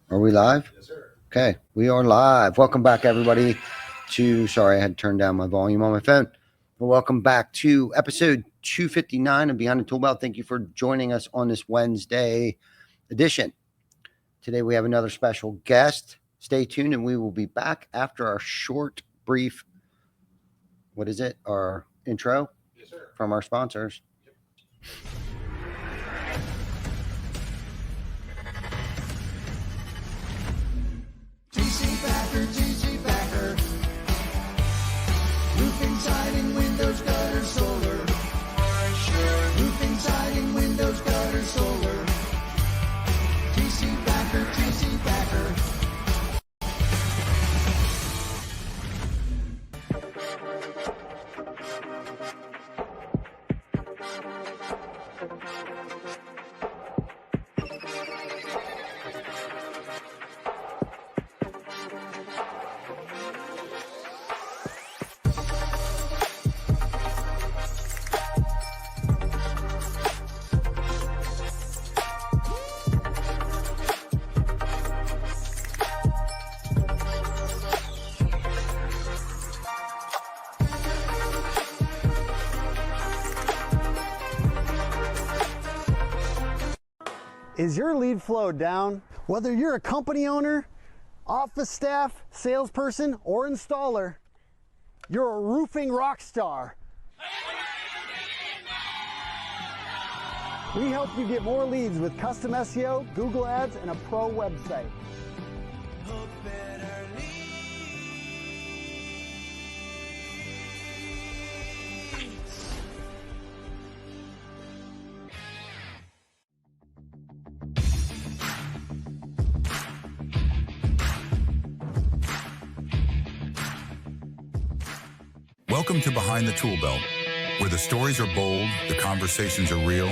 Are we live? Yes, sir. Okay, we are live. Welcome back, everybody, sorry, I had to turn down my volume on my phone. But welcome back to episode 259 of Behind the ToolBelt. Thank you for joining us on this Wednesday edition. Today we have another special guest. Stay tuned, and we will be back after our short, brief, our intro Yes, sir. from our sponsors. TC Packer. Roofing, siding, windows, gutter, solar. Roofing, siding, windows, gutter, solar. TC Packer. Is your lead flow down? Whether you're a company owner, office staff, salesperson, or installer, you're a roofing rock star. We help you get more leads with custom SEO, Google Ads, and a pro website. Welcome to Behind the ToolBelt, where the stories are bold, the conversations are real,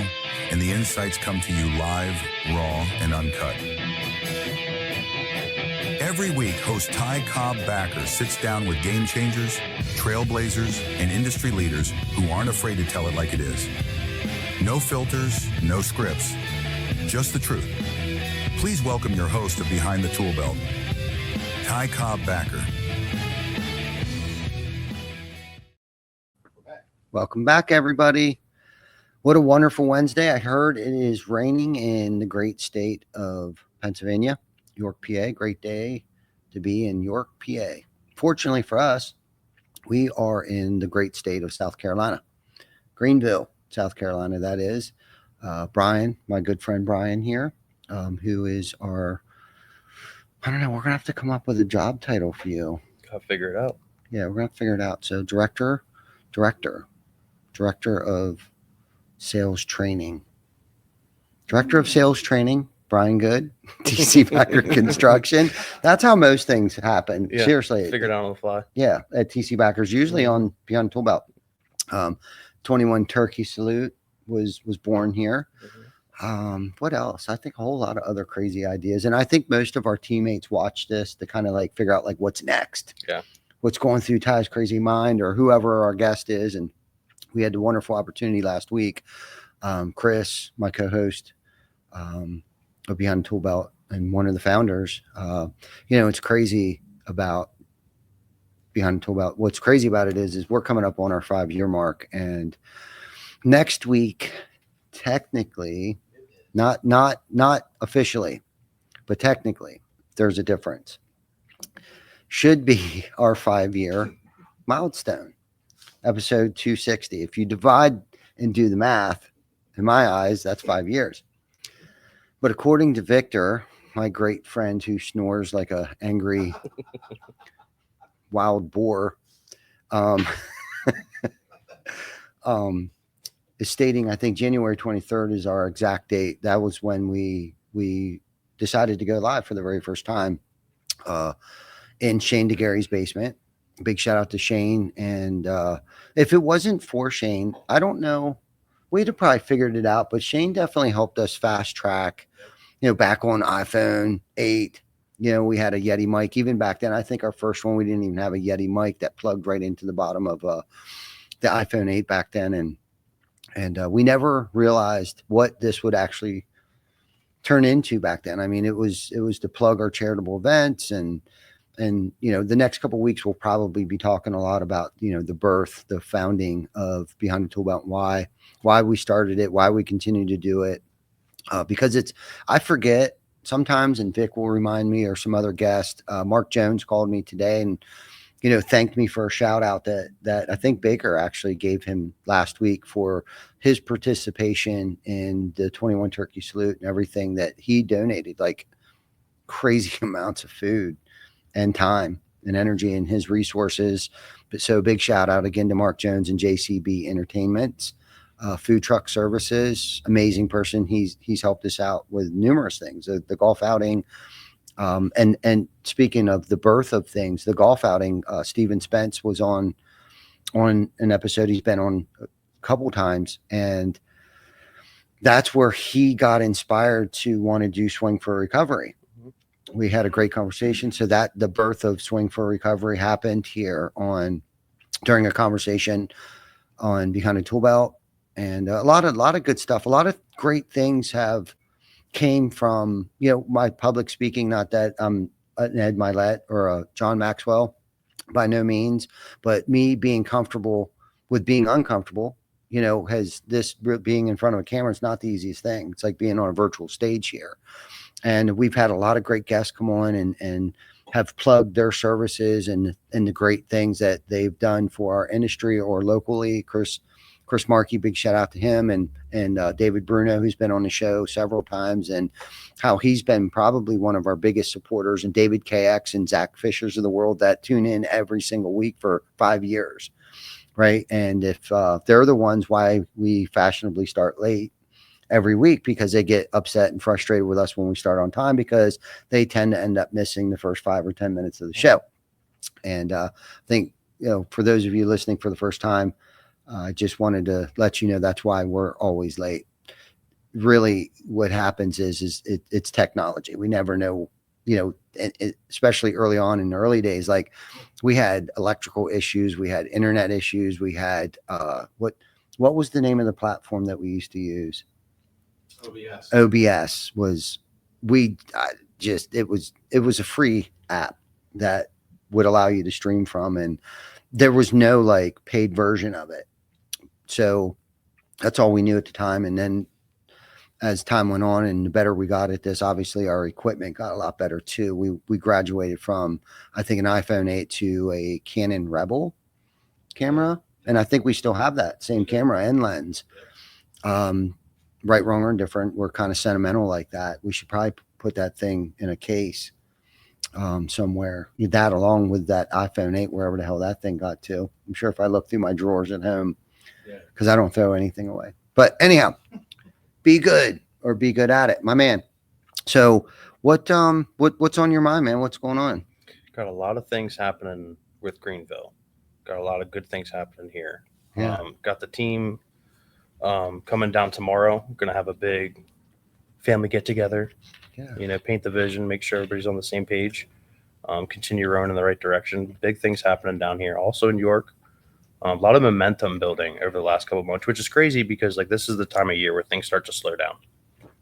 and the insights come to you live, raw, and uncut. Every week, host Ty Cobb Backer sits down with game changers, trailblazers, and industry leaders who aren't afraid to tell it like it is. No filters, no scripts, just the truth. Please welcome your host of Behind the ToolBelt, Ty Cobb Backer. Welcome back, everybody. What a wonderful Wednesday. I heard it is raining in the great state of Pennsylvania, York, PA. Great day to be in York, PA. Fortunately for us, we are in the great state of South Carolina, Greenville, South Carolina, that is. Brian, my good friend Brian here, who is we're going to have to come up with a job title for you. Gotta figure it out. Yeah, we're going to figure it out. So Director of Sales Training. Director of Sales Training, Brian Good, TC Packer Construction. That's how most things happen. Yeah, Seriously. Figure it out on the fly. Yeah, at TC Packers, usually on Beyond ToolBelt. 21 Turkey Salute was born here. What else? I think a whole lot of other crazy ideas. And I think most of our teammates watch this to kind of like figure out like what's next. Yeah. What's going through Ty's crazy mind or whoever our guest is. And we had the wonderful opportunity last week. Chris, my co-host of Behind ToolBelt and one of the founders, it's crazy about Behind ToolBelt. What's crazy about it is we're coming up on our 5-year mark. And next week, technically, not officially, but technically, there's a difference. Should be our 5-year milestone. Episode 260. If you divide and do the math, in my eyes, that's 5 years. But according to Victor, my great friend who snores like a angry wild boar, is stating, I think January 23rd is our exact date. That was when we decided to go live for the very first time in Shane DeGary's basement. Big shout out to Shane. And if it wasn't for Shane, I don't know. We'd have probably figured it out, but Shane definitely helped us fast track, back on iPhone 8. We had a Yeti mic. Even back then, I think our first one, we didn't even have a Yeti mic that plugged right into the bottom of the iPhone 8 back then. And we never realized what this would actually turn into back then. I mean, it was to plug our charitable events, and the next couple of weeks we'll probably be talking a lot about the birth, the founding of Behind the Tool Belt, and why we started it, why we continue to do it, because I forget sometimes, and Vic will remind me, or some other guest. Mark Jones called me today and thanked me for a shout out that I think Baker actually gave him last week for his participation in the 21 turkey salute and everything that he donated, like crazy amounts of food and time and energy and his resources. But so big shout out again to Mark Jones and JCB Entertainment, food truck services, amazing person. He's helped us out with numerous things, the golf outing. And speaking of the birth of things, the golf outing, Steven Spence was on an episode. He's been on a couple times, and that's where he got inspired to want to do Swing for Recovery. We had a great conversation. So that the birth of Swing for Recovery happened here during a conversation on Behind the Tool Belt, and a lot of good stuff. A lot of great things came from my public speaking. Not that I'm an Ed Milet or a John Maxwell, by no means, but me being comfortable with being uncomfortable. Has this being in front of a camera is not the easiest thing. It's like being on a virtual stage here. And we've had a lot of great guests come on and have plugged their services and the great things that they've done for our industry or locally. Chris Markey, big shout out to him, and David Bruno, who's been on the show several times, and how he's been probably one of our biggest supporters, and David KX and Zach Fishers of the world that tune in every single week for 5 years. Right. And if they're the ones why we fashionably start late every week, because they get upset and frustrated with us when we start on time, because they tend to end up missing the first 5 or 10 minutes of the show. And I think, for those of you listening for the first time, I just wanted to let you know that's why we're always late. Really, what happens is it's technology. We never know, especially early on in the early days, like we had electrical issues, we had internet issues, we had what was the name of the platform that we used to use? OBS was it was a free app that would allow you to stream from, and there was no like paid version of it. So that's all we knew at the time. And then as time went on and the better we got at this, obviously our equipment got a lot better too. We graduated from, I think, an iPhone 8 to a Canon Rebel camera. And I think we still have that same camera and lens. Right, wrong, or indifferent. We're kind of sentimental like that. We should probably put that thing in a case somewhere. That along with that iPhone 8, wherever the hell that thing got to. I'm sure if I look through my drawers at home, because I don't throw anything away. But anyhow, be good or be good at it, my man. So what's on your mind, man? What's going on? Got a lot of things happening with Greenville. Got a lot of good things happening here. Yeah. Got the team coming down tomorrow. We're going to have a big family get together, paint the vision, make sure everybody's on the same page, continue rowing in the right direction. Big things happening down here. Also in York, a lot of momentum building over the last couple of months, which is crazy because like this is the time of year where things start to slow down,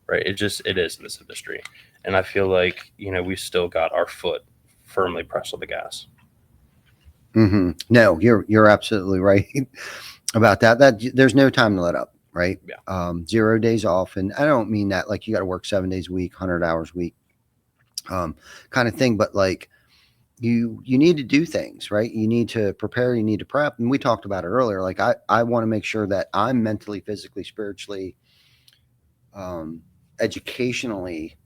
right? It is in this industry. And I feel like, we still got our foot firmly pressed on the gas. Mm-hmm. No, you're absolutely right about that. There's no time to let up, right? Yeah. 0 days off. And I don't mean that like you got to work 7 days a week, 100 hours a week, kind of thing. But like you need to do things, right? You need to prepare, you need to prep. And we talked about it earlier. Like I want to make sure that I'm mentally, physically, spiritually, educationally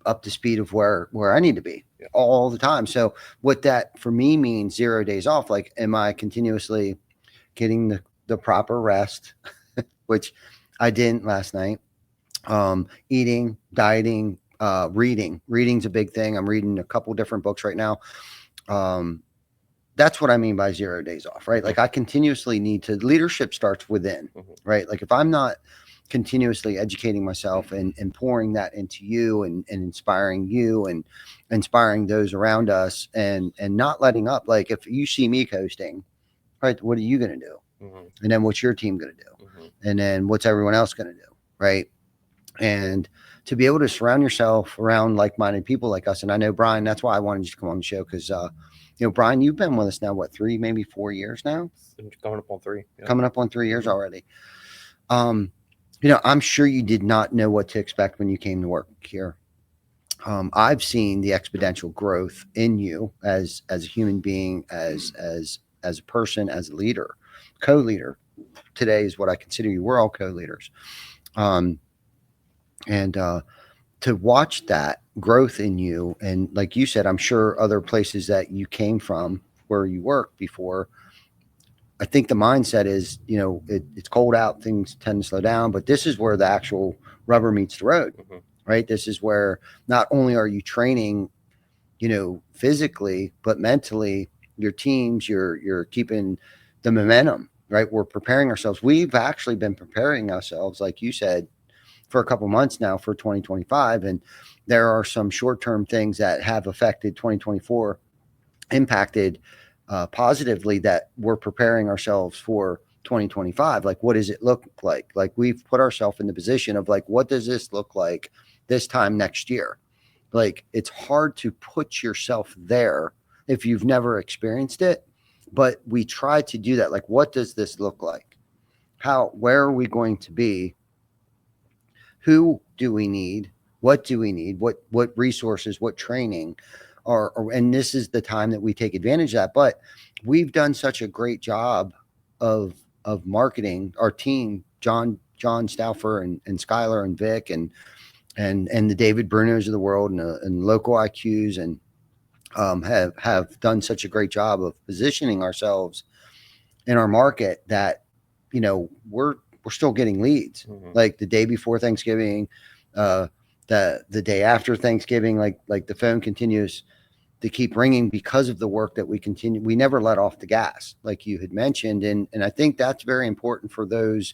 up to speed of where I need to be all the time. So what that for me means 0 days off, like, am I continuously getting the proper rest, which I didn't last night, eating, dieting, reading's a big thing. I'm reading a couple different books right now. That's what I mean by 0 days off, right? Like I continuously need to, leadership starts within, right? Like if I'm not continuously educating myself and pouring that into you and inspiring you and inspiring those around us and not letting up, like if you see me coasting, right, what are you going to do? And then what's your team going to do? And then what's everyone else going to do? Right. And to be able to surround yourself around like-minded people like us. And I know, Brian, that's why I wanted you to come on the show. Cause, Brian, you've been with us now, what, 3, maybe 4 years now? Coming up on 3. Yeah. Coming up on 3 years already. I'm sure you did not know what to expect when you came to work here. I've seen the exponential growth in you as a human being, as a person, as a leader, co-leader. Today is what I consider you. We're all co-leaders. To watch that growth in you, and like you said, I'm sure other places that you came from where you worked before, I think the mindset is, it's cold out, things tend to slow down, but this is where the actual rubber meets the road, right? This is where not only are you training, physically, but mentally, your teams, you're keeping the momentum, right? We're preparing ourselves. We've actually been preparing ourselves, like you said, for a couple months now for 2025. And there are some short-term things that have affected 2024, impacted positively, that we're preparing ourselves for 2025. Like, what does it look like? Like, we've put ourselves in the position of like, what does this look like this time next year? Like, it's hard to put yourself there if you've never experienced it, but we try to do that. Like, what does this look like? Where are we going to be? Who do we need? What do we need? What resources, what training and this is the time that we take advantage of that. But we've done such a great job of marketing our team, John Stauffer and Skylar and Vic and the David Brunos of the world and local IQs and have done such a great job of positioning ourselves in our market that, we're still getting leads. Like the day before Thanksgiving, the day after Thanksgiving, like the phone continues to keep ringing because of the work that we continue. We never let off the gas, like you had mentioned. And I think that's very important for those,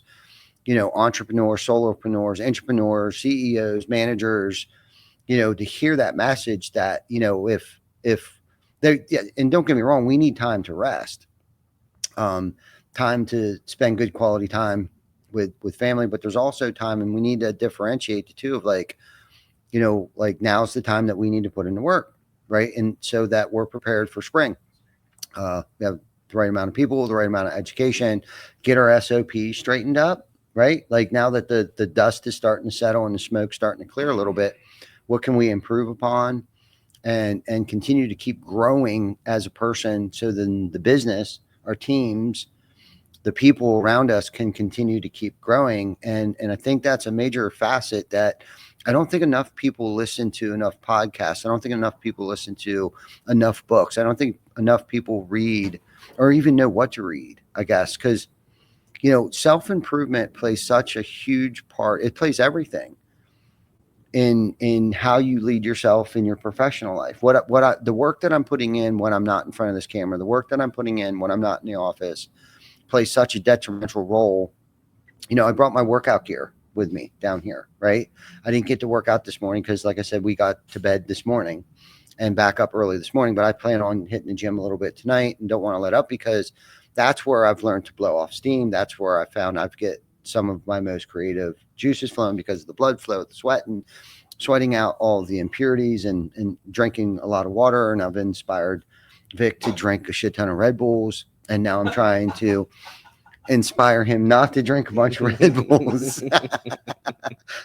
entrepreneurs, solopreneurs, entrepreneurs, CEOs, managers, to hear that message that, if they, and don't get me wrong, we need time to rest, time to spend good quality time with family, but there's also time, and we need to differentiate the two of like now's the time that we need to put into work, right? And so that we're prepared for spring. We have the right amount of people, the right amount of education, get our SOP straightened up, right? Like, now that the dust is starting to settle and the smoke's starting to clear a little bit, what can we improve upon and continue to keep growing as a person, so then the business, our teams, the people around us can continue to keep growing. And I think that's a major facet that I don't think enough people listen to enough podcasts. I don't think enough people listen to enough books. I don't think enough people read or even know what to read, I guess, because, self-improvement plays such a huge part. It plays everything in how you lead yourself in your professional life. The work that I'm putting in when I'm not in front of this camera, the work that I'm putting in when I'm not in the office, plays such a detrimental role. I brought my workout gear with me down here, right? I didn't get to work out this morning because, like I said, we got to bed this morning and back up early this morning, but I plan on hitting the gym a little bit tonight and don't want to let up, because that's where I've learned to blow off steam. That's where I found I've get some of my most creative juices flowing because of the blood flow, the sweat, and sweating out all the impurities and drinking a lot of water. And I've inspired Vic to drink a shit ton of Red Bulls. And now I'm trying to inspire him not to drink a bunch of Red Bulls.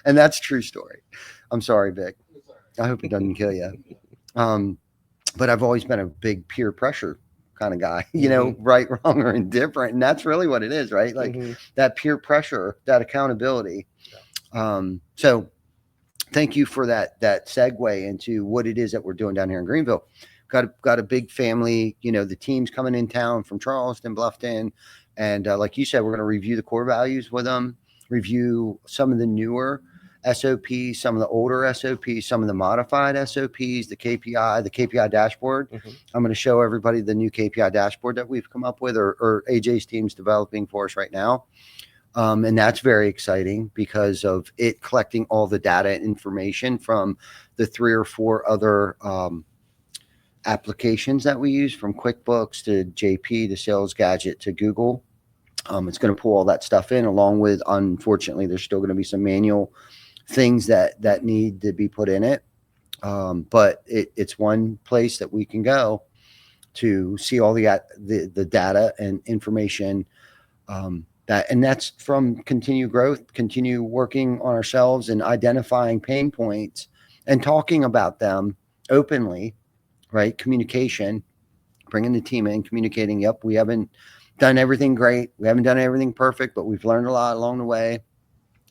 And that's a true story. I'm sorry, Vic. I hope it doesn't kill you. But I've always been a big peer pressure kind of guy, right, wrong, or indifferent. And that's really what it is, right? Like that peer pressure, that accountability. So thank you for that segue into what it is that we're doing down here in Greenville. Got a big family, the team's coming in town from Charleston, Bluffton. And like you said, we're going to review the core values with them, review some of the newer SOPs, some of the older SOPs, some of the modified SOPs, the KPI dashboard. I'm going to show everybody the new KPI dashboard that we've come up with, or AJ's team's developing for us right now. And that's very exciting because of it collecting all the data and information from the 3 or 4 other applications that we use, from QuickBooks to JP to Sales Gadget to Google. It's going to pull all that stuff in, along with, unfortunately, there's still going to be some manual things that need to be put in it. But it's one place that we can go to see all the data and information, and that's from continued growth, continue working on ourselves and identifying pain points and talking about them openly, right? Communication, bringing the team in, communicating. Yep, we haven't done everything great. We haven't done everything perfect, but we've learned a lot along the way.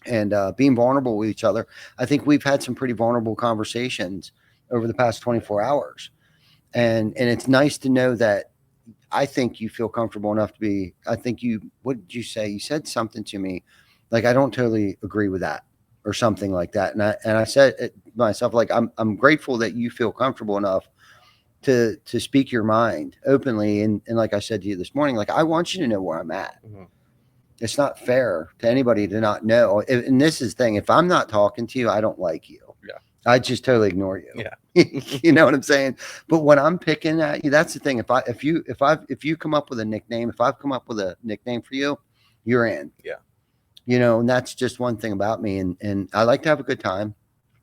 And being vulnerable with each other. I think we've had some pretty vulnerable conversations over the past 24 hours. And it's nice to know that I think you feel comfortable enough to be, what did you say? You said something to me, like, I don't totally agree with that or something like that. And I said it myself, like, I'm grateful that you feel comfortable enough to speak your mind openly. And like I said to you this morning, like, I want you to know where I'm at. Mm-hmm. It's not fair to anybody to not know. And this is the thing. If I'm not talking to you, I don't like you. Yeah. I just totally ignore you. Yeah. You know what I'm saying? But when I'm picking at you, that's the thing. If you come up with a nickname, if I've come up with a nickname for you, you're in. Yeah. You know, and that's just one thing about me. And I like to have a good time.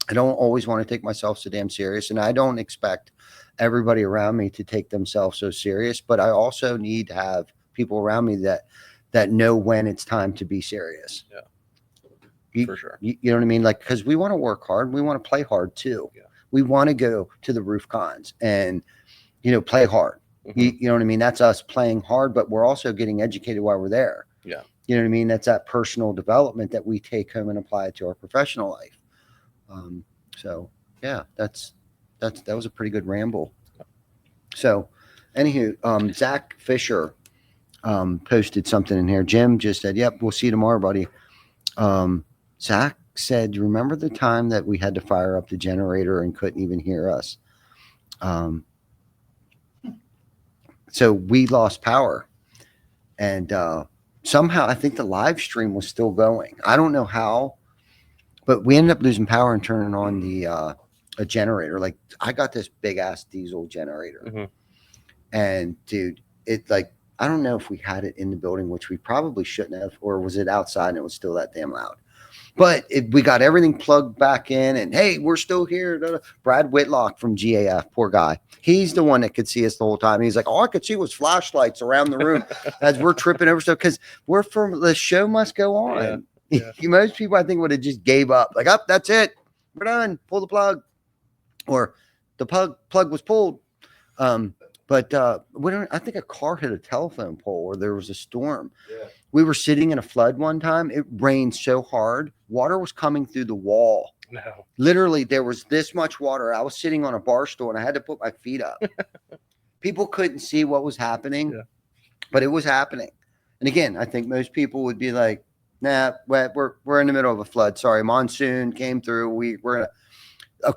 I don't always want to take myself so damn serious. And I don't expect everybody around me to take themselves so serious. But I also need to have people around me that know when it's time to be serious. Yeah, for sure. You know what I mean? Like, because we want to work hard. We want to play hard too. Yeah. We want to go to the roof cons and, play hard. Mm-hmm. You know what I mean? That's us playing hard, but we're also getting educated while we're there. Yeah. You know what I mean? That's that personal development that we take home and apply it to our professional life. So yeah, that was a pretty good ramble. So anywho, Zach Fisher posted something in here. Jim just said, yep, we'll see you tomorrow, buddy. Zach said, you remember the time that we had to fire up the generator and couldn't even hear us? So we lost power, and somehow I think the live stream was still going. I don't know how, but we ended up losing power and turning on a generator. Like, I got this big ass diesel generator, mm-hmm. and dude, it, like, I don't know if we had it in the building, which we probably shouldn't have, or was it outside and it was still that damn loud. But we got everything plugged back in, and hey, we're still here. Brad Whitlock from GAF, poor guy. He's the one that could see us the whole time. He's like, all I could see was flashlights around the room as we're tripping over stuff, because we're from the show must go on. Yeah. Most people, I think, would have just gave up. Like, oh, that's it. We're done. Pull the plug. Or the plug was pulled. But I think a car hit a telephone pole, or there was a storm. Yeah. We were sitting in a flood one time. It rained so hard. Water was coming through the wall. No. Literally, there was this much water. I was sitting on a bar stool, and I had to put my feet up. People couldn't see what was happening, but it was happening. And again, I think most people would be like, nah, we're in the middle of a flood. Sorry, monsoon came through. We're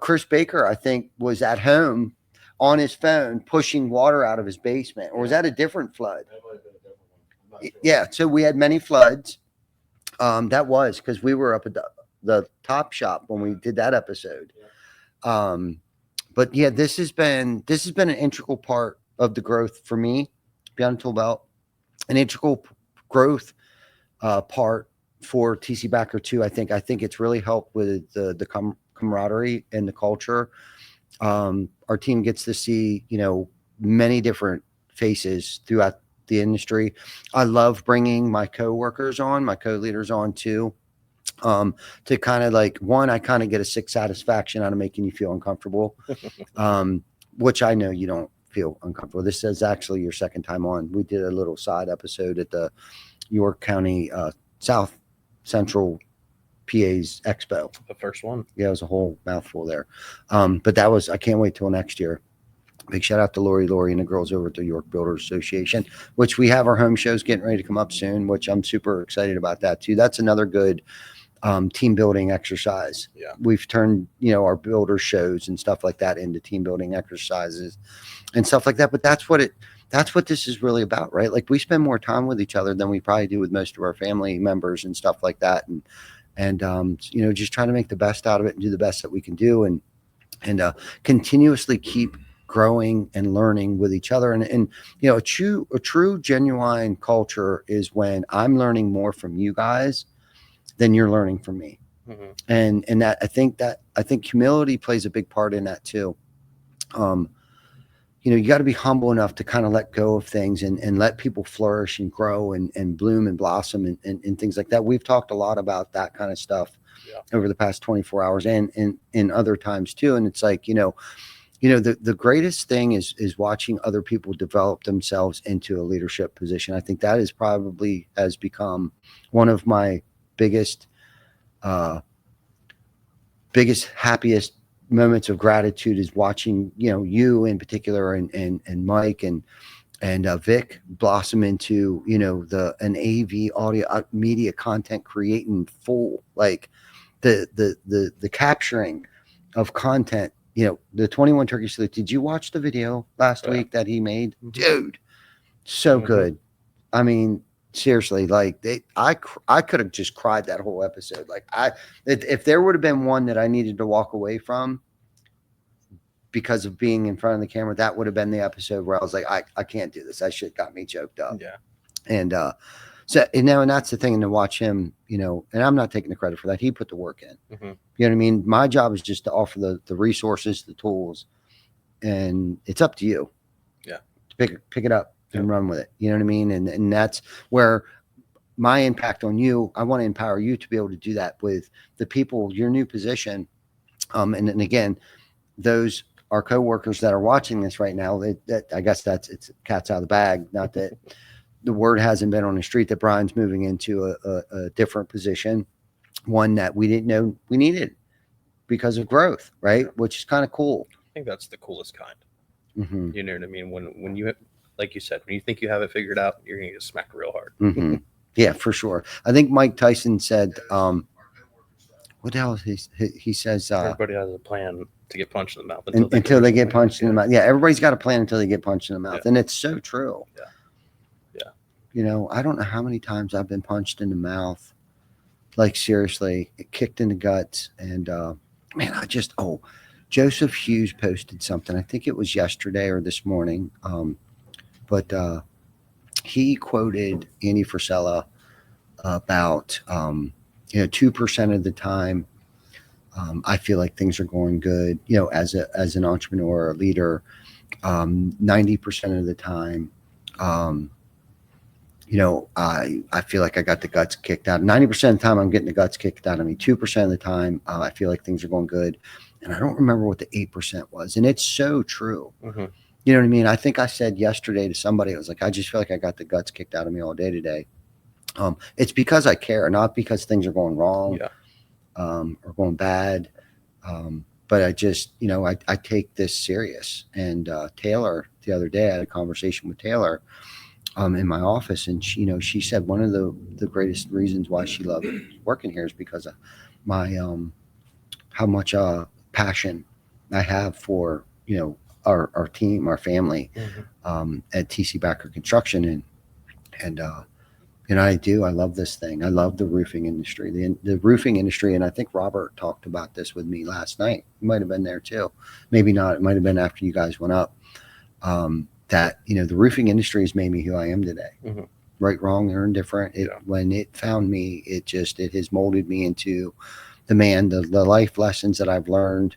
Chris Baker, I think, was at home on his phone pushing water out of his basement. Or was that a different flood? That might have been a different one. Sure. Yeah, so we had many floods. That was because we were up at the Top Shop when we did that episode. Yeah. But yeah, this has been an integral part of the growth for me beyond ToolBelt, an integral growth part for TC Backer too. I think it's really helped with the camaraderie and the culture. Our team gets to see, many different faces throughout the industry. I love bringing my co-workers on, my co-leaders on too, to kind of like, one, I kind of get a sick satisfaction out of making you feel uncomfortable, which I know you don't feel uncomfortable. This is actually your second time on. We did a little side episode at the York County South Central PA's Expo. The first one. Yeah, it was a whole mouthful there. But I can't wait till next year. Big shout out to Lori and the girls over at the York Builders Association, which we have our home shows getting ready to come up soon, which I'm super excited about that too. That's another good team building exercise. Yeah. We've turned, our builder shows and stuff like that into team building exercises and stuff like that. But that's what this is really about, right? Like, we spend more time with each other than we probably do with most of our family members and stuff like that. And just trying to make the best out of it and do the best that we can do, and continuously keep growing and learning with each other. And a true genuine culture is when I'm learning more from you guys than you're learning from me. And that I think humility plays a big part in that too. You got to be humble enough to kind of let go of things and let people flourish and grow and bloom and blossom and things like that. We've talked a lot about that kind of stuff over the past 24 hours and in other times too. And it's like, the greatest thing is watching other people develop themselves into a leadership position. I think that is probably has become one of my biggest, happiest moments of gratitude is watching, you in particular and Mike and Vic blossom into, an AV audio media content creating full, like the capturing of content, the 21 Turkey Salute. Did you watch the video last week that he made? Dude, so good. I mean, seriously, like I could have just cried that whole episode. Like if there would have been one that I needed to walk away from because of being in front of the camera, that would have been the episode where I was like, I can't do this. That shit got me choked up. Yeah. And so, and that's the thing. And to watch him, and I'm not taking the credit for that. He put the work in. You know what I mean? My job is just to offer the resources, the tools, and it's up to you. Yeah. To pick it up and run with it. You know what I mean? And that's where my impact on you, I want to empower you to be able to do that with the people, your new position. And again, those are coworkers that are watching this right now. That I guess it's cat's out of the bag. Not that the word hasn't been on the street that Brian's moving into a different position, one that we didn't know we needed because of growth, right? Which is kind of cool. I think that's the coolest kind. Mm-hmm. You know what I mean? When you, like you said, when you think you have it figured out, you're going to get smacked real hard. Mm-hmm. Yeah, for sure. I think Mike Tyson said, what the hell is he says, everybody has a plan to get punched in the mouth until they get punched in the mouth. Yeah, everybody's got a plan until they get punched in the mouth. Yeah. And it's so true. Yeah. I don't know how many times I've been punched in the mouth, like seriously, kicked in the guts. And man, Joseph Hughes posted something. I think it was yesterday or this morning. But he quoted Andy Frisella about 2% of the time I feel like things are going good, as an entrepreneur or leader. 90% of the time, I feel like I got the guts kicked out. 90% of the time I'm getting the guts kicked out of me. 2% of the time I feel like things are going good. And I don't remember what the 8% was. And it's so true. Mm-hmm. You know what I mean? I think I said yesterday to somebody, I was like, I just feel like I got the guts kicked out of me all day today. It's because I care, not because things are going wrong or going bad. But I just, I take this serious. And Taylor, the other day, I had a conversation with Taylor in my office. And she said one of the greatest reasons why she loved working here is because of my, how much passion I have for, our team, our family, at TC Backer Construction. And I love this thing. I love the roofing industry, the roofing industry. And I think Robert talked about this with me last night. You might've been there too. Maybe not. It might've been after you guys went up, that, the roofing industry has made me who I am today. Mm-hmm. Right, wrong, or indifferent. When it found me, it has molded me into the man, the life lessons that I've learned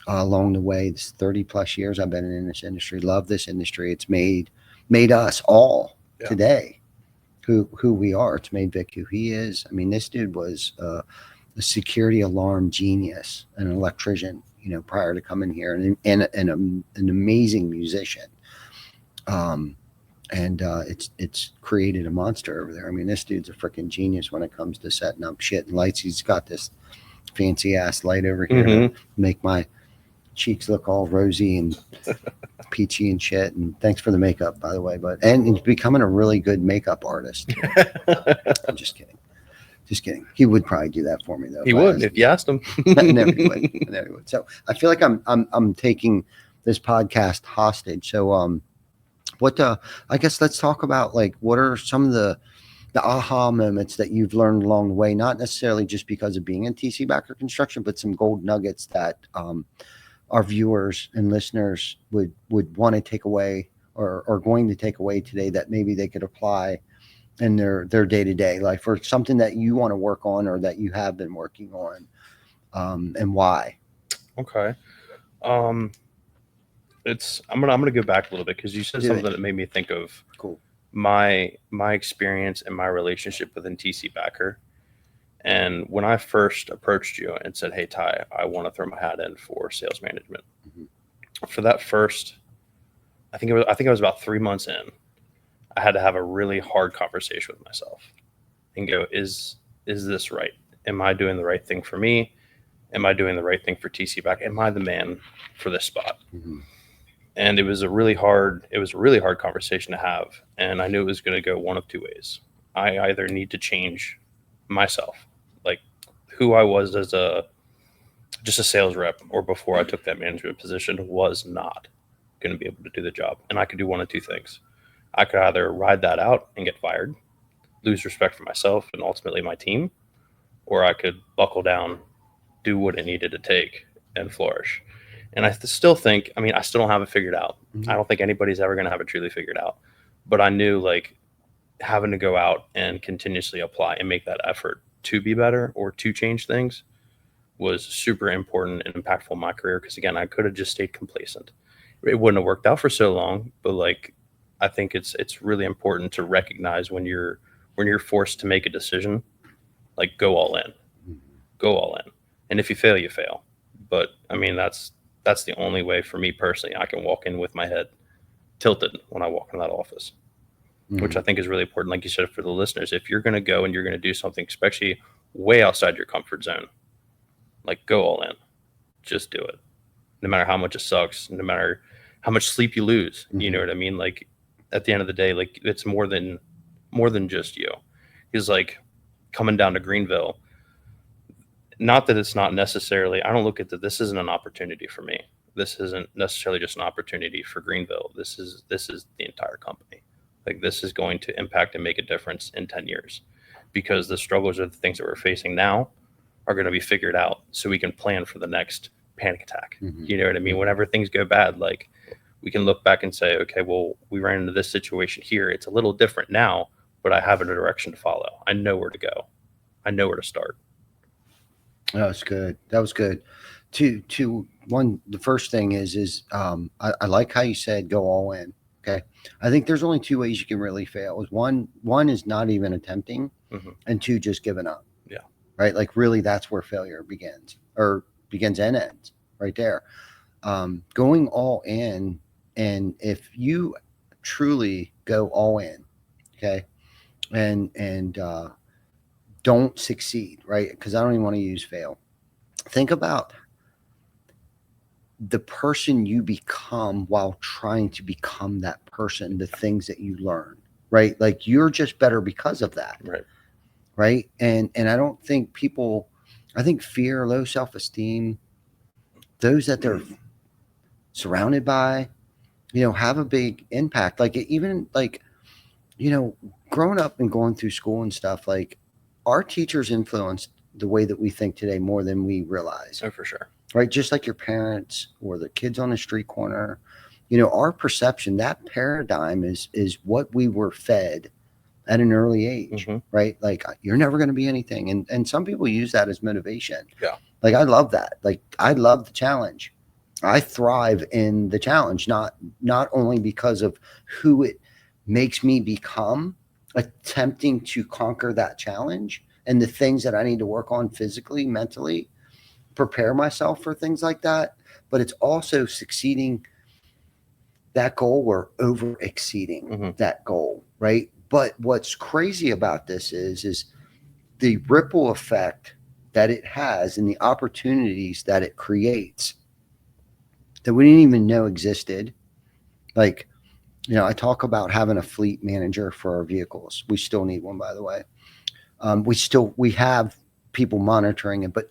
along the way. This 30 plus years I've been in this industry. Love this industry. It's made us all today who we are. It's made Vic who he is. I mean, this dude was a security alarm genius, an electrician, prior to coming here, and an amazing musician. It's created a monster over there. I mean, this dude's a freaking genius when it comes to setting up shit and lights. He's got this fancy ass light over here to make my cheeks look all rosy and peachy and shit. And thanks for the makeup, by the way. And he's becoming a really good makeup artist. I'm just kidding. He would probably do that for me though. He would if you asked him. Never would. So I feel like I'm taking this podcast hostage. So I guess let's talk about, like, what are some of the aha moments that you've learned along the way, not necessarily just because of being in TC Backer Construction, but some gold nuggets that our viewers and listeners would want to take away or are going to take away today that maybe they could apply in their day to day life, or something that you want to work on or that you have been working on, and why? Okay. I'm gonna go back a little bit because you said Do something it. that made me think of Cool. my experience and my relationship with TC Backer. And when I first approached you and said, "Hey Ty, I want to throw my hat in for sales management," for that first, I think I was about 3 months in. I had to have a really hard conversation with myself and go, "Is this right? Am I doing the right thing for me? Am I doing the right thing for TC Backer? Am I the man for this spot?" And it was a really hard conversation to have. And I knew it was going to go one of two ways. I either need to change myself, like who I was as just a sales rep, or before I took that management position, was not going to be able to do the job. And I could do one of two things. I could either ride that out and get fired, lose respect for myself and ultimately my team, or I could buckle down, do what it needed to take, and flourish. And I still think, I still don't have it figured out. I don't think anybody's ever going to have it truly figured out. But I knew, like, having to go out and continuously apply and make that effort to be better or to change things was super important and impactful in my career. Because again, I could have just stayed complacent. It wouldn't have worked out for so long. But like, I think it's really important to recognize when you're forced to make a decision, like, go all in, go all in. And if you fail, you fail. But that's the only way for me personally. I can walk in with my head tilted when I walk in that office, which I think is really important. Like you said, for the listeners, if you're going to go and you're going to do something, especially way outside your comfort zone, like, go all in, just do it. No matter how much it sucks, no matter how much sleep you lose, you know what I mean? Like, at the end of the day, like, it's more than just you. Because like, coming down to Greenville, not that it's not necessarily, I don't look at that. This isn't an opportunity for me. This isn't necessarily just an opportunity for Greenville. This is the entire company. Like, this is going to impact and make a difference in 10 years, because the struggles or the things that we're facing now are going to be figured out so we can plan for the next panic attack. You know what I mean? Whenever things go bad, like, we can look back and say, okay, well, we ran into this situation here. It's a little different now, but I have a direction to follow. I know where to go. I know where to start. That was good. That was good. The first thing is I like how you said go all in. Okay. I think there's only two ways you can really fail. One is not even attempting, and two, just giving up. Yeah. Right. Like, really, that's where failure begins and ends right there. Going all in. And if you truly go all in, okay, and don't succeed, right? Because I don't even want to use fail. Think about the person you become while trying to become that person, the things that you learn, right? Like, you're just better because of that. Right. And I don't think I think fear, low self-esteem, those that they're surrounded by, have a big impact. Like, even like, growing up and going through school and stuff, like, our teachers influenced the way that we think today more than we realize. Oh, for sure. Right. Just like your parents or the kids on the street corner, our perception, that paradigm is what we were fed at an early age, right? Like, you're never going to be anything. And some people use that as motivation. Yeah. Like, I love that. Like, I love the challenge. I thrive in the challenge, not only because of who it makes me become, attempting to conquer that challenge and the things that I need to work on physically, mentally, prepare myself for things like that. But it's also succeeding that goal or over exceeding that goal, right? But what's crazy about this is the ripple effect that it has and the opportunities that it creates that we didn't even know existed. Like, I talk about having a fleet manager for our vehicles. We still need one, by the way. We have people monitoring it, but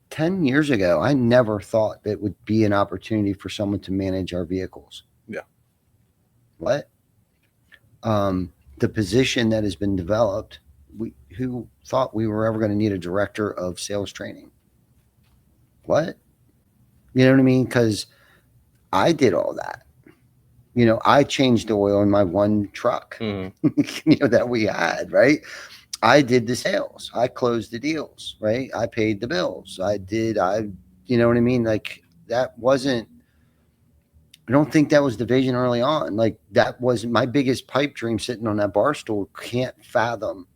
10 years ago, I never thought it would be an opportunity for someone to manage our vehicles. Yeah. What? The position that has been developed, who thought we were ever going to need a director of sales training? What? You know what I mean? Because I did all that. I changed the oil in my one truck, that we had, right? I did the sales. I closed the deals, right? I paid the bills. You know what I mean? Like that wasn't, I don't think that was the vision early on. Like that was my biggest pipe dream sitting on that bar stool. Can't fathom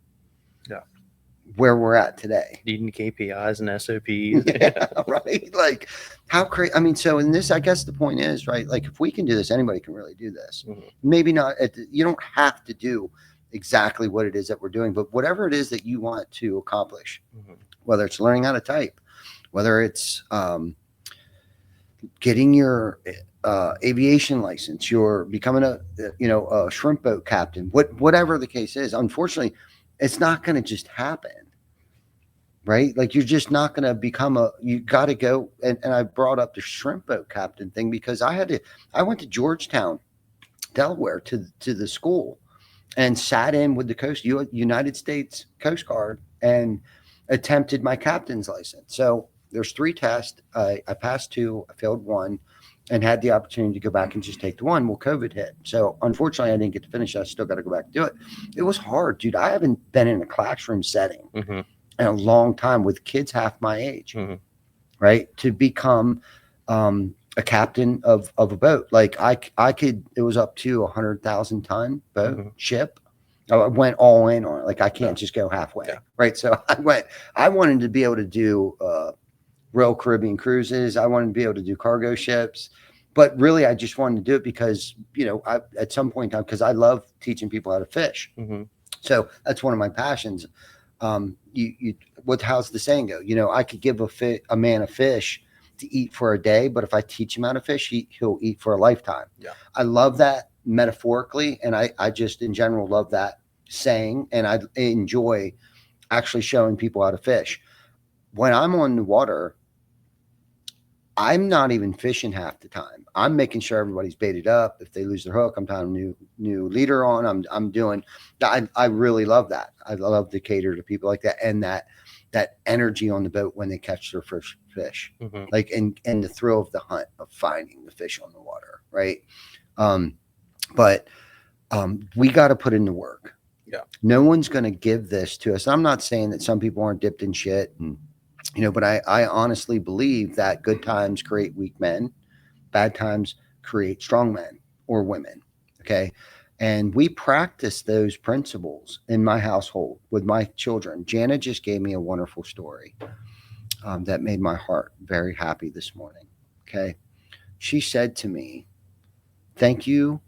where we're at today. Needing KPIs and SOPs. Yeah, right. Like how crazy. I mean, so in this, I guess the point is, right? Like if we can do this, anybody can really do this. Maybe not you don't have to do exactly what it is that we're doing, but whatever it is that you want to accomplish, whether it's learning how to type, whether it's getting your aviation license, you're becoming a shrimp boat captain, whatever the case is, unfortunately, it's not going to just happen, right? Like you're just not going to become you got to go. And I brought up the shrimp boat captain thing because I went to Georgetown, Delaware to the school and sat in with the United States Coast Guard and attempted my captain's license. So there's 3 tests. I passed 2, I failed 1, and had the opportunity to go back and just take the 1. Well, COVID hit. So unfortunately, I didn't get to finish. I still got to go back and do it. It was hard, dude. I haven't been in a classroom setting in a long time with kids half my age, right? To become a captain of a boat. Like I could, it was up to 100,000 ton boat ship. I went all in on it. Like I can't just go halfway, right? So I wanted to be able to do Royal Caribbean cruises. I wanted to be able to do cargo ships, but really I just wanted to do it because, at some point in time, because I love teaching people how to fish. So that's one of my passions. How's the saying go? I could give a man a fish to eat for a day, but if I teach him how to fish, he'll eat for a lifetime. Yeah. I love that metaphorically. And I just in general love that saying. And I enjoy actually showing people how to fish. When I'm on the water, I'm not even fishing half the time. I'm making sure everybody's baited up. If they lose their hook, I'm tying a new leader on. I'm doing. I really love that. I love to cater to people like that, and that energy on the boat when they catch their first fish, like and the thrill of the hunt of finding the fish on the water, right? But we got to put in the work. Yeah. No one's going to give this to us. I'm not saying that some people aren't dipped in shit and. But I honestly believe that good times create weak men, bad times create strong men or women. Okay. And we practice those principles in my household with my children. Jana just gave me a wonderful story that made my heart very happy this morning. Okay. She said to me, "Thank you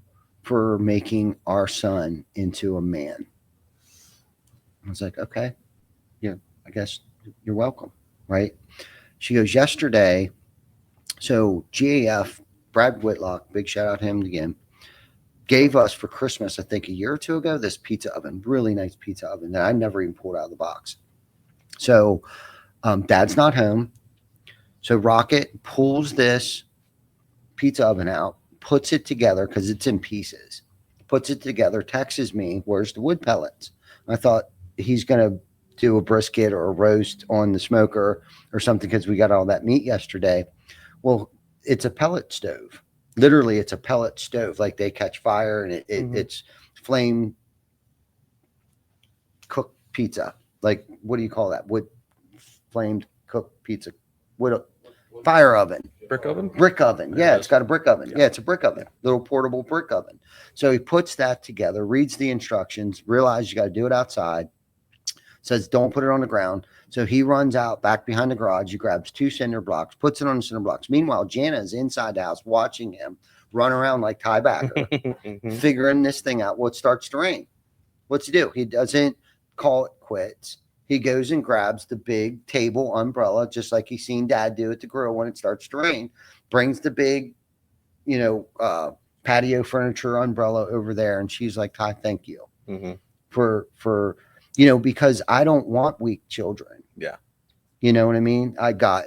for making our son into a man." I was like, okay, yeah, I guess you're welcome. Right. She goes, yesterday. So GAF, Brad Whitlock, big shout out to him again, gave us for Christmas, I think a year or 2 ago, this pizza oven, really nice pizza oven that I never even pulled out of the box. So Dad's not home. So Rocket pulls this pizza oven out, puts it together because it's in pieces, puts it together, texts me, "Where's the wood pellets?" I thought he's going to do a brisket or a roast on the smoker or something because we got all that meat yesterday. Well, it's a pellet stove. Literally, it's a pellet stove. Like they catch fire and it's flame cooked pizza. Like, what do you call that? Wood flamed cooked pizza. Wood fire oven. Brick oven? Brick oven. Yeah, it's got a brick oven. Yeah, it's a brick oven. Little portable brick oven. So he puts that together, reads the instructions, realizes you got to do it outside. Says, don't put it on the ground. So he runs out back behind the garage. He grabs 2 cinder blocks, puts it on the cinder blocks. Meanwhile, Jana is inside the house watching him run around like Ty Backer, figuring this thing out. Well, it starts to rain. What's he do? He doesn't call it quits. He goes and grabs the big table umbrella, just like he's seen Dad do at the grill when it starts to rain, brings the big, patio furniture umbrella over there. And she's like, "Ty, thank you for because I don't want weak children." Yeah. You know what I mean? I got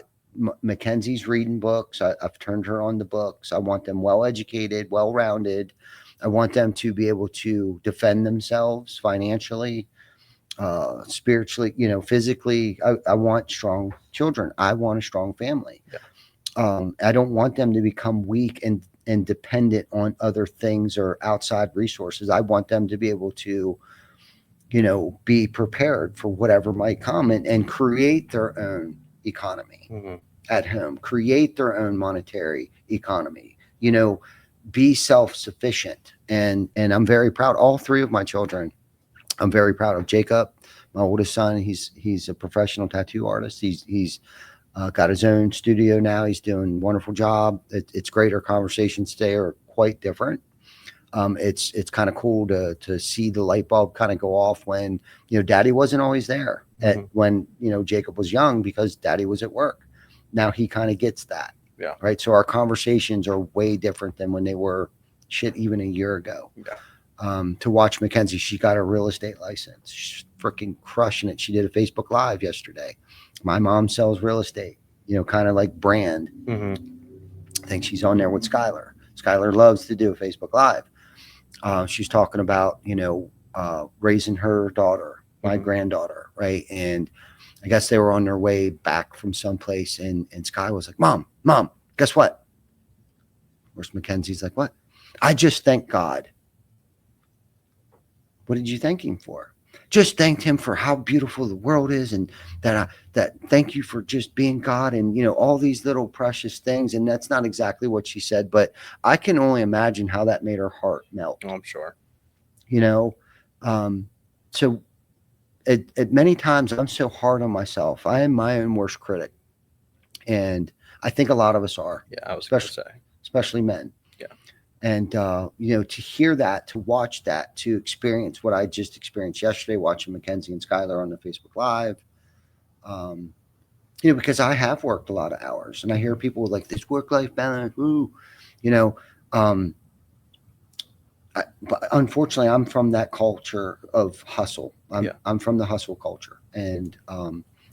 Mackenzie's reading books. I've turned her on the books. I want them well-educated, well-rounded. I want them to be able to defend themselves financially, spiritually, physically. I want strong children. I want a strong family. Yeah. I don't want them to become weak and dependent on other things or outside resources. I want them to be able to, be prepared for whatever might come and create their own economy at home, create their own monetary economy, be self-sufficient. And I'm very proud. All three of my children, I'm very proud of. Jacob, my oldest son, he's a professional tattoo artist. He's got his own studio now. He's doing a wonderful job. It's great. Our conversations today are quite different. It's kind of cool to see the light bulb kind of go off when, daddy wasn't always there when, Jacob was young because daddy was at work. Now he kind of gets that. Yeah. Right. So our conversations are way different than when they were even a year ago. Yeah. To watch Mackenzie, she got a real estate license. She's freaking crushing it. She did a Facebook Live yesterday. My mom sells real estate, kind of like brand. I think she's on there with Skylar. Skylar loves to do a Facebook Live. She's talking about, raising her daughter, my granddaughter, right? And I guess they were on their way back from someplace, and Sky was like, Mom, guess what? Where's Mackenzie's like, what? I just thank God. What did you thank him for? Just thanked him for how beautiful the world is, and that thank you for just being God, and all these little precious things. And that's not exactly what she said, but I can only imagine how that made her heart melt. Oh, I'm sure. So at many times I'm so hard on myself. I am my own worst critic, and I think a lot of us are. Yeah, I was going to say, especially men. Yeah. And, to hear that, to watch that, to experience what I just experienced yesterday, watching Mackenzie and Skylar on the Facebook Live, because I have worked a lot of hours, and I hear people with like this work-life balance, but unfortunately I'm from that culture of hustle. I'm from the hustle culture, and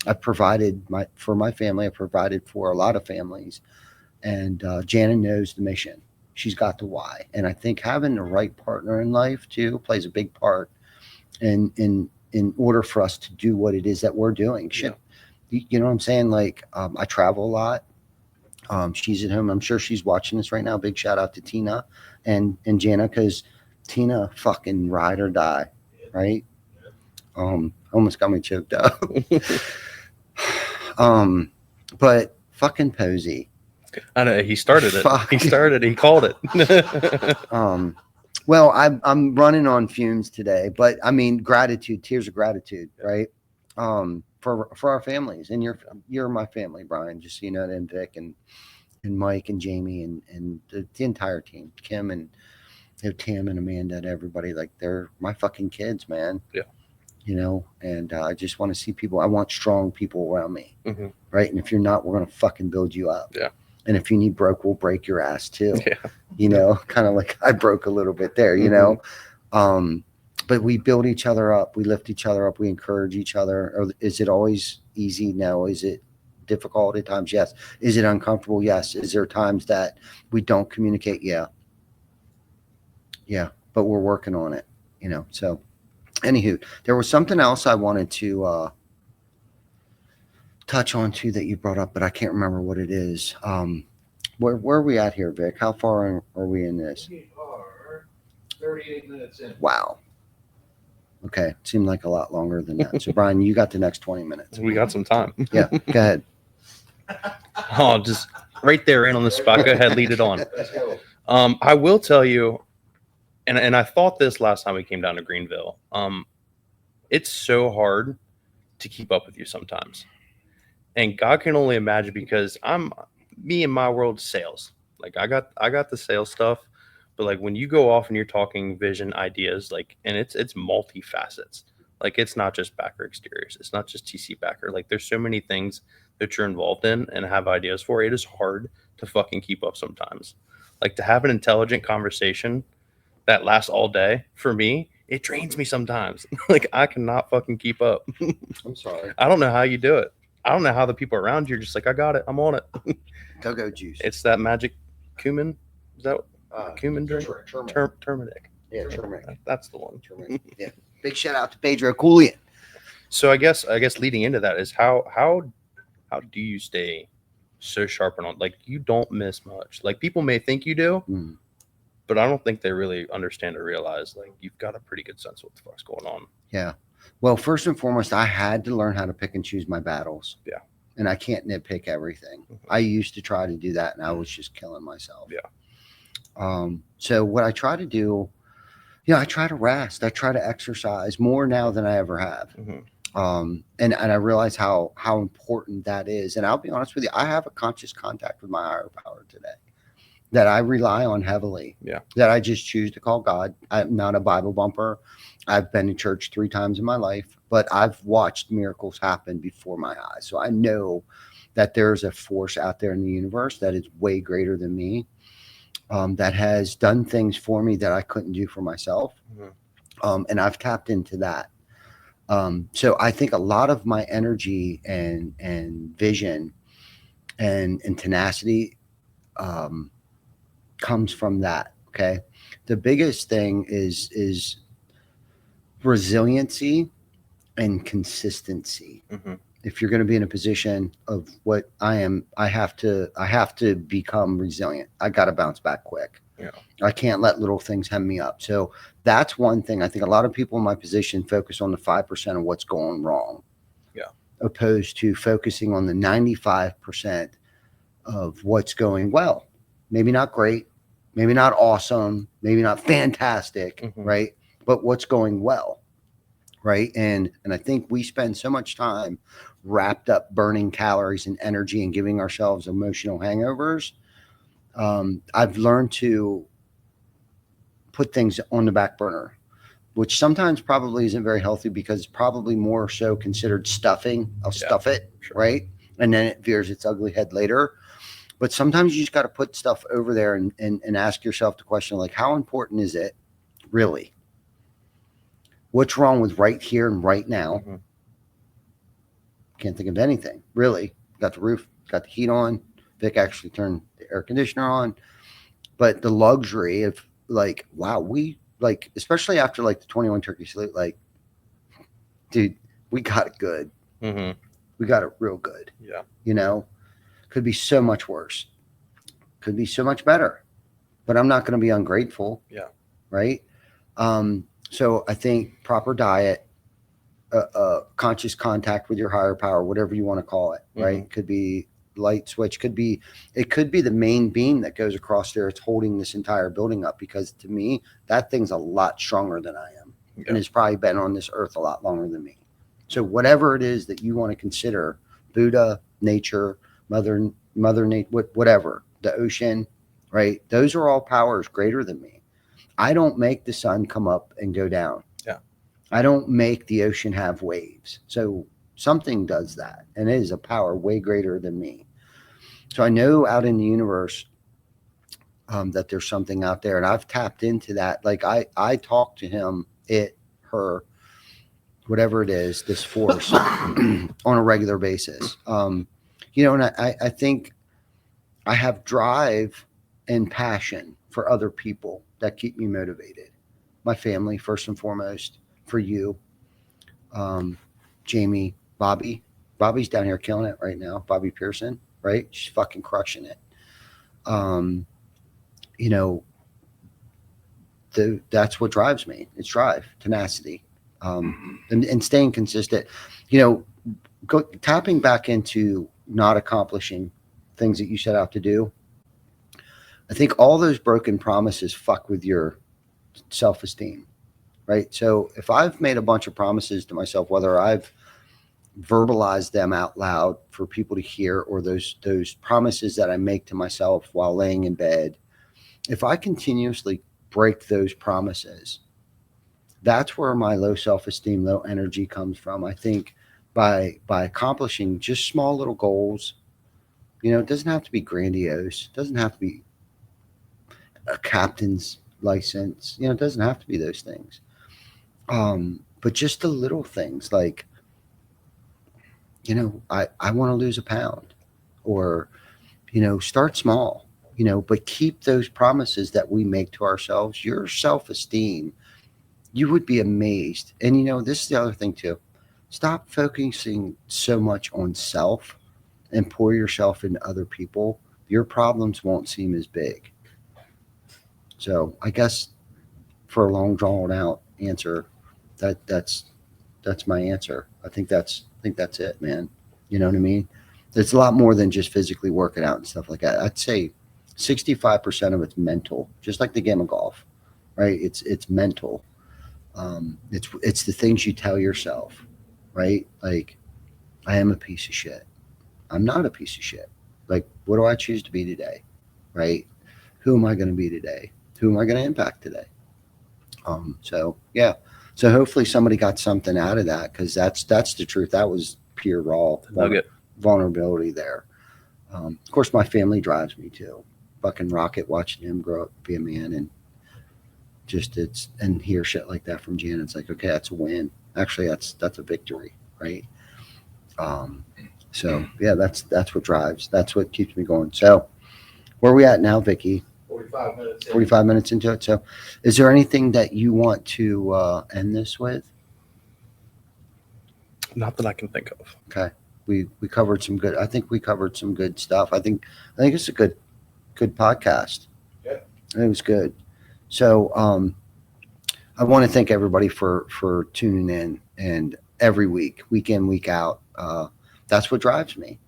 I've provided for my family. I provided for a lot of families, and Jana knows the mission. She's got the why. And I think having the right partner in life too plays a big part in order for us to do what it is that we're doing. Shit. You know what I'm saying? Like, I travel a lot. She's at home. I'm sure she's watching this right now. Big shout out to Tina and Jana, because Tina fucking ride or die. Right. Almost got me choked up. But fucking Posey. I know he started it. He called it. Well, I'm running on fumes today, but I mean, gratitude, tears of gratitude, right? For our families, and you're my family, Brian, just so you know, and Vic and Mike and Jamie and the entire team, Kim and Tim and Amanda and everybody. Like, they're my fucking kids, man. Yeah. And I just want to see people. I want strong people around me, right? And if you're not, we're gonna fucking build you up. Yeah. And if you need broke, we'll break your ass too. Yeah. Kind of like I broke a little bit there, but we build each other up. We lift each other up. We encourage each other. Or is it always easy? No. Is it difficult at times? Yes. Is it uncomfortable? Yes. Is there times that we don't communicate? Yeah. Yeah. But we're working on it, so anywho, there was something else I wanted to, touch on too that you brought up, but I can't remember what it is. Where are we at here, Vic? How far are we in this? We are 38 minutes in. Wow. Okay, it seemed like a lot longer than that. So Brian, you got the next 20 minutes. We got some time. Yeah, go ahead. Oh, just right there in on the spot. Go ahead, lead it on. Let's go. I will tell you, and I thought this last time we came down to Greenville. It's so hard to keep up with you sometimes. And God can only imagine, because me in my world, sales. Like, I got the sales stuff, but like when you go off and you're talking vision, ideas, like, and it's multifacets. Like, it's not just backer exteriors. It's not just TC backer. Like, there's so many things that you're involved in and have ideas for. It is hard to fucking keep up sometimes. Like, to have an intelligent conversation that lasts all day, for me, it drains me sometimes. Like, I cannot fucking keep up. I'm sorry. I don't know how you do it. I don't know how the people around you are just like, I got it. I'm on it. Go juice. It's that magic cumin. Is that cumin drink? Turmeric. Yeah, turmeric. That's the one. Turmeric. Yeah. Big shout out to Pedro Coolian. So I guess leading into that is how do you stay so sharp on, like, you don't miss much. Like, people may think you do, Mm. but I don't think they really understand or realize, like, you've got a pretty good sense of what the fuck's going on. Yeah. Well, first and foremost, I had to learn how to pick and choose my battles. Yeah. And I can't nitpick everything. Mhm. I used to try to do that, and I was just killing myself. Yeah. So what I try to do, I try to rest. I try to exercise more now than I ever have. Mhm. And I realize how important that is. And I'll be honest with you, I have a conscious contact with my higher power today that I rely on heavily. Yeah. That I just choose to call God. I'm not a Bible bumper. I've been to church 3 times in my life, but I've watched miracles happen before my eyes. So I know that there's a force out there in the universe that is way greater than me, that has done things for me that I couldn't do for myself. Mhm. And I've tapped into that. So I think a lot of my energy and vision and tenacity comes from that. Okay. The biggest thing is resiliency and consistency. Mhm. If you're going to be in a position of what I am, I have to become resilient. I got to bounce back quick. Yeah. I can't let little things hem me up. So that's one thing. I think a lot of people in my position focus on the 5% of what's going wrong. Yeah. Opposed to focusing on the 95% of what's going well. Maybe not great, maybe not awesome, maybe not fantastic, Mhm. right? But what's going well. Right. And I think we spend so much time wrapped up burning calories and energy and giving ourselves emotional hangovers. I've learned to put things on the back burner, which sometimes probably isn't very healthy because it's probably more so considered stuffing. I'll stuff it. Sure. Right. And then it veers its ugly head later. But sometimes you just got to put stuff over there and ask yourself the question, like, how important is it really? What's wrong with right here and right now? Mhm. Can't think of anything, really. Got the roof, got the heat on. Vic actually turned the air conditioner on. But the luxury of, like, wow, we, like, especially after, like, the 21 turkey salute, like, dude, we got it good. Mhm. We got it real good. Yeah. Could be so much worse. Could be so much better. But I'm not going to be ungrateful. Yeah. Right? So I think proper diet, conscious contact with your higher power, whatever you want to call it, right? Mhm. Could be light switch, it could be the main beam that goes across there. It's holding this entire building up, because to me, that thing's a lot stronger than I am. Yeah. And it's probably been on this earth a lot longer than me. So whatever it is that you want to consider, Buddha, nature, mother nature, whatever, the ocean, right? Those are all powers greater than me. I don't make the sun come up and go down. Yeah. I don't make the ocean have waves. So something does that, and it is a power way greater than me. So I know out in the universe that there's something out there, and I've tapped into that. Like I talk to him, it, her, whatever it is, this force on a regular basis. And I think I have drive and passion for other people that keep me motivated. My family, first and foremost, for you, Jamie, Bobby. Bobby's down here killing it right now. Bobby Pearson, right? She's fucking crushing it. That's what drives me. It's drive, tenacity, and staying consistent. Tapping back into not accomplishing things that you set out to do. I think all those broken promises fuck with your self-esteem, right? So if I've made a bunch of promises to myself, whether I've verbalized them out loud for people to hear, or those promises that I make to myself while laying in bed, if I continuously break those promises, that's where my low self-esteem, low energy comes from. I think by accomplishing just small little goals, it doesn't have to be grandiose. It doesn't have to be a captain's license. It doesn't have to be those things. But just the little things, like, I want to lose a pound, or, start small, but keep those promises that we make to ourselves. Your self-esteem, you would be amazed. And, this is the other thing too. Stop focusing so much on self and pour yourself into other people, your problems won't seem as big. So I guess for a long drawn out answer, that's my answer. I think that's it, man. You know what I mean? It's a lot more than just physically working out and stuff like that. I'd say 65% of it's mental, just like the game of golf, right? It's mental. It's the things you tell yourself, right? Like, I am a piece of shit. I'm not a piece of shit. Like, what do I choose to be today, right? Who am I going to be today? Who am I going to impact today? So yeah. So hopefully somebody got something out of that, because that's the truth. That was pure raw Nugget. vulnerability there. Of course, my family drives me too. Fucking Rocket, watching him grow up, be a man, and just and hear shit like that from Jan. It's like, okay, that's a win. Actually, that's a victory, right? So yeah, that's what drives. That's what keeps me going. So where are we at now, Vicky? 45 minutes. 45 minutes into it. So is there anything that you want to end this with? Not that I can think of. Okay. We covered some good, I think we covered some good stuff. I think it's a good podcast. Yeah. It was good. So I want to thank everybody for tuning in, and every week in, week out. That's what drives me.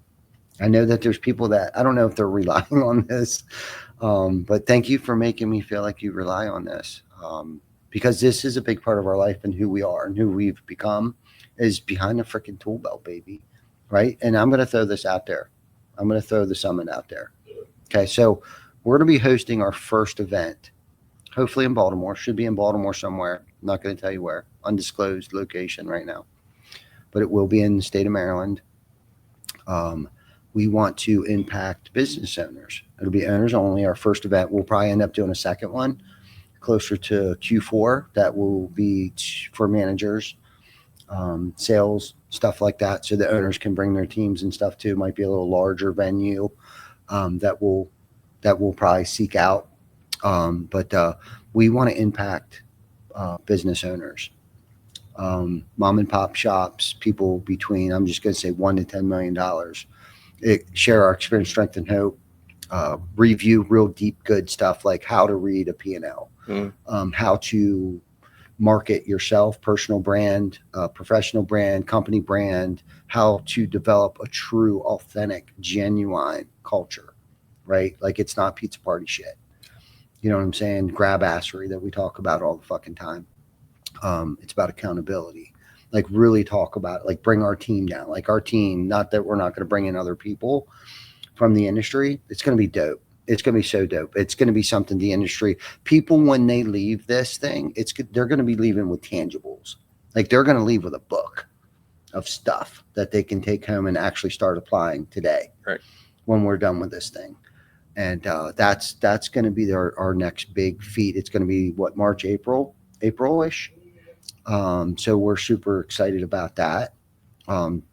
I know that there's people that I don't know if they're relying on this, but thank you for making me feel like you rely on this, because this is a big part of our life, and who we are and who we've become is behind the freaking tool belt, baby. Right. And I'm going to throw this out there. I'm going to throw the summit out there. Okay. So we're going to be hosting our first event, hopefully in Baltimore. Should be in Baltimore somewhere. I'm not going to tell you where. Undisclosed location right now, but it will be in the state of Maryland. We want to impact business owners. It'll be owners only. Our first event, we'll probably end up doing a second one closer to Q4. That will be for managers, sales, stuff like that. So the owners can bring their teams and stuff too. Might be a little larger venue that we'll probably seek out. But we want to impact business owners, mom and pop shops, people between, I'm just going to say $1 to $10 million. Share our experience, strength, and hope. Review real deep, good stuff like how to read a P&L, how to market yourself, personal brand, professional brand, company brand, how to develop a true, authentic, genuine culture, right? Like, it's not pizza party shit. You know what I'm saying? Grab assery that we talk about all the fucking time. It's about accountability. Like, really talk about it. Like, bring our team down. Like, our team, not that we're not going to bring in other people from the industry. It's going to be dope. It's going to be so dope. It's going to be something the industry, people, when they leave this thing, they're going to be leaving with tangibles. Like, they're going to leave with a book of stuff that they can take home and actually start applying today. Right. When we're done with this thing. And that's going to be our next big feat. It's going to be what, March, April-ish. So we're super excited about that.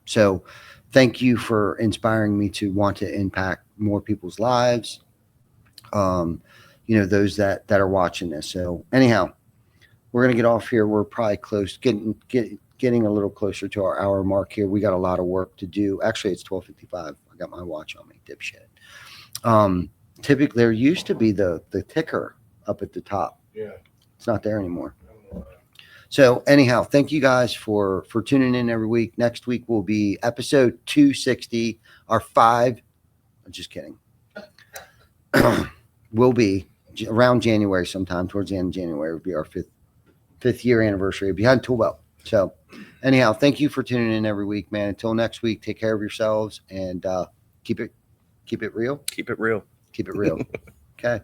So thank you for inspiring me to want to impact more people's lives. Those that are watching this. So anyhow, we're going to get off here. We're probably close, getting a little closer to our hour mark here. We got a lot of work to do. Actually, it's 12:55. I got my watch on me, dipshit. Typically there used to be the ticker up at the top. Yeah. It's not there anymore. So anyhow, thank you guys for tuning in every week. Next week will be episode 260. I'm just kidding. Will be around January sometime, towards the end of January, will be our fifth year anniversary behind ToolBelt. So anyhow, thank you for tuning in every week, man. Until next week, take care of yourselves and keep it real. Keep it real. Keep it real. Okay.